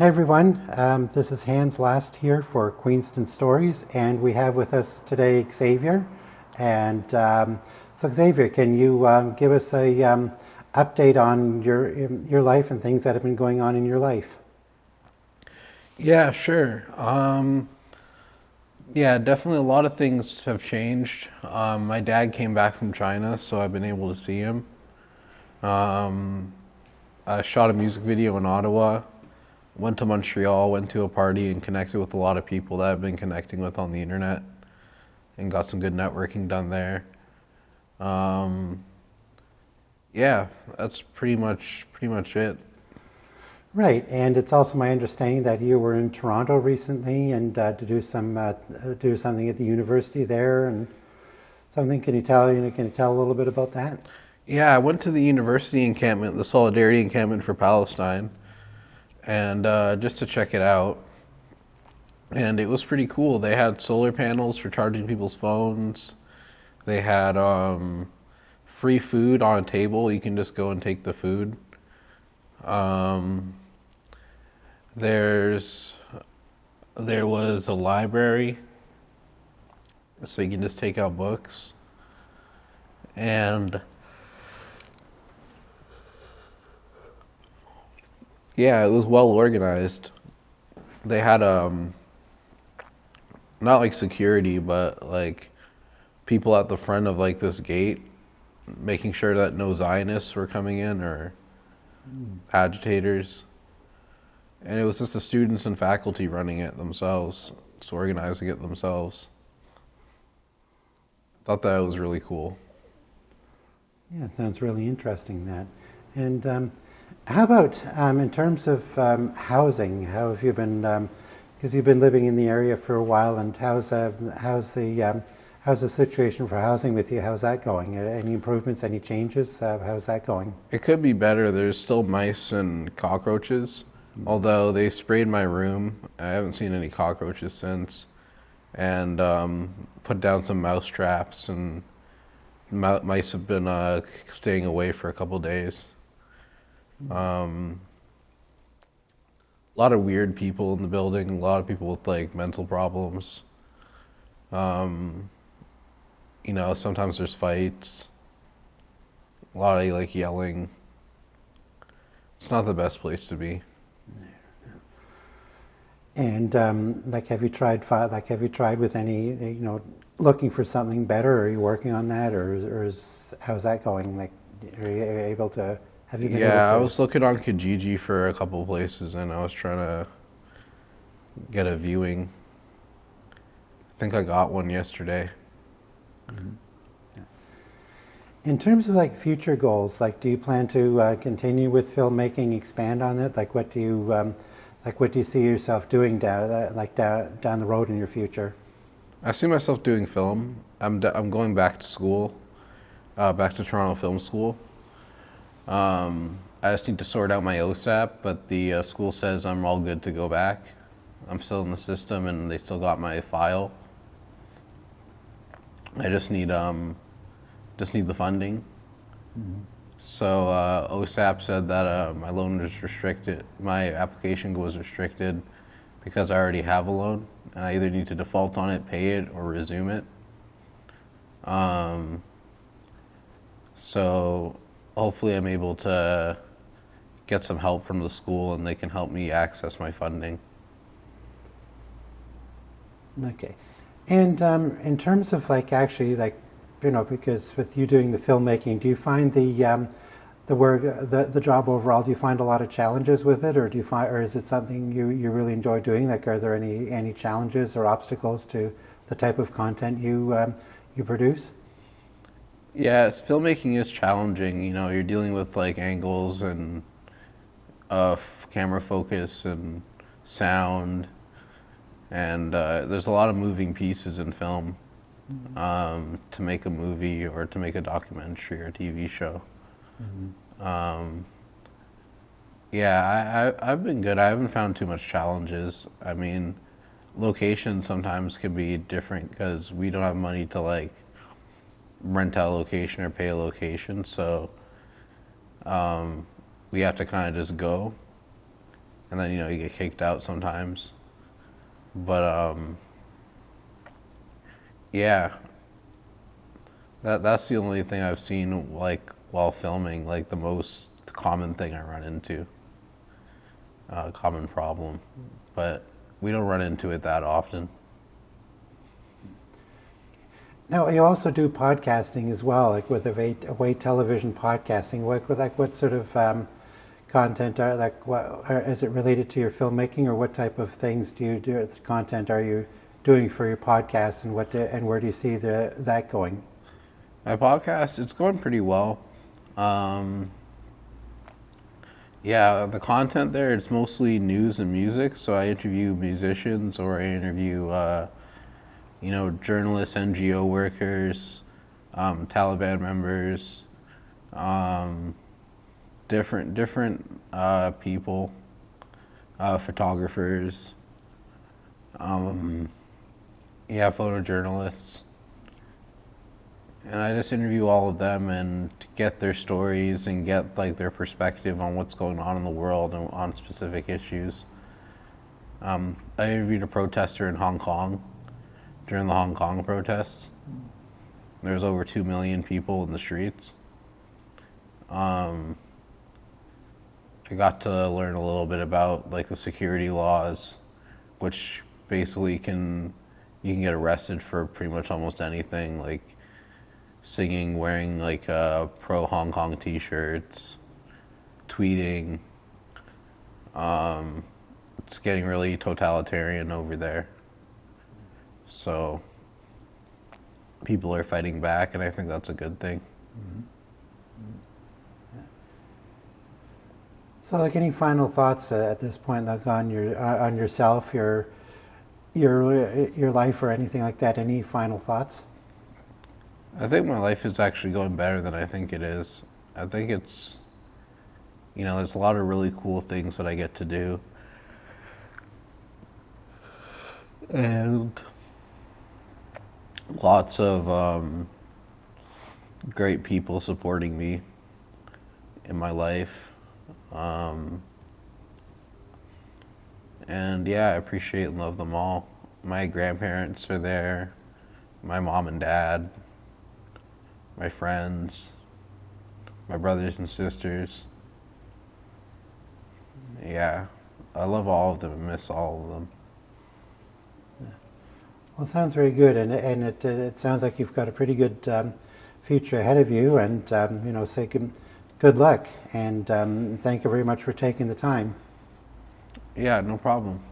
Hi everyone, this is Hans Last here for Queenston Stories, and we have with us today Xavier. And so Xavier, can you give us a update on your life and things that have been going on in your life? Yeah, sure. Yeah, definitely a lot of things have changed. My dad came back from China, so I've been able to see him. Um, I shot a music video in Ottawa, went to Montreal, went to a party and connected with a lot of people that I've been connecting with on the internet and got some good networking done there. Um, yeah, that's pretty much it. Right, and it's also my understanding that you were in Toronto recently and to do something at the university there and something. Can you tell a little bit about that? Yeah, I went to the university encampment, the Solidarity Encampment for Palestine, and just to check it out. And it was pretty cool. They had solar panels for charging people's phones. They had free food on a table. You can just go and take the food. Um, there's there was a library, so you can just take out books. And yeah, it was well organized. They had not like security, but like people at the front of like this gate making sure that no Zionists were coming in or agitators. And it was just the students and faculty running it themselves, just organizing it themselves. Thought that was really cool. Yeah, it sounds really interesting, that. And how about in terms of housing? How have you been? Because you've been living in the area for a while, and how's the situation for housing with you? How's that going? Any improvements? Any changes? How's that going? It could be better. There's still mice and cockroaches, although they sprayed my room. I haven't seen any cockroaches since, and put down some mouse traps, and mice have been staying away for a couple days. Um, a lot of weird people in the building, a lot of people with like mental problems. Um, sometimes there's fights, a lot of like yelling. It's not the best place to be. And have you tried with any, looking for something better? Are you working on that, how's that going? Like, are you able to? Have you been able Yeah, I to? was looking on Kijiji for a couple places and I was trying to get a viewing. I think I got one yesterday. In terms of like future goals, like, do you plan to continue with filmmaking, expand on it? What do you see yourself doing down the road in your future? I see myself doing film. I'm going back to school, back to Toronto Film School. I just need to sort out my OSAP, but the school says I'm all good to go back. I'm still in the system and they still got my file. I just need the funding. So OSAP said that my loan was restricted, my application was restricted because I already have a loan, and I either need to default on it, pay it, or resume it. Um, so hopefully I'm able to get some help from the school and they can help me access my funding. Okay. And in terms of because with you doing the filmmaking, do you find the work, the job overall, do you find a lot of challenges with it, or is it something you really enjoy doing? Like, are there any challenges or obstacles to the type of content you produce? Yeah, filmmaking is challenging. You're dealing with like angles and camera focus and sound, and there's a lot of moving pieces in film to make a movie or to make a documentary or TV show. Um, yeah, I've been good. I haven't found too much challenges. I mean, location sometimes can be different because we don't have money to like rent out a location or pay a location, so we have to kind of just go. and then you get kicked out sometimes. But yeah, that's the only thing I've seen like while filming, like the most common thing I run into, common problem, but we don't run into it that often. Now, you also do podcasting as well, like with Away Television podcasting. What sort of content is it related to your filmmaking, or what type of things do you do? Content are you doing for your podcast, and where do you see that going? My podcast, it's going pretty well. Yeah, the content there, it's mostly news and music. So I interview musicians, or I interview, journalists, NGO workers, Taliban members, different people, photographers, photojournalists. And I just interview all of them and get their stories and get like their perspective on what's going on in the world and on specific issues. I interviewed a protester in Hong Kong during the Hong Kong protests. There was over 2 million people in the streets. I got to learn a little bit about like the security laws, which basically you can get arrested for pretty much almost anything, like singing, wearing like pro Hong Kong t-shirts, tweeting. It's getting really totalitarian over there. So people are fighting back, and I think that's a good thing. Mm-hmm. Yeah. So, like, any final thoughts at this point, like on yourself, your life, or anything like that? Any final thoughts? I think my life is actually going better than I think it is. I think it's, there's a lot of really cool things that I get to do. And lots of great people supporting me in my life. And yeah, I appreciate and love them all. My grandparents are there, my mom and dad, my friends, my brothers and sisters. Yeah, I love all of them and miss all of them. Well, it sounds very good, and it sounds like you've got a pretty good future ahead of you, and say good luck, and thank you very much for taking the time. Yeah, no problem.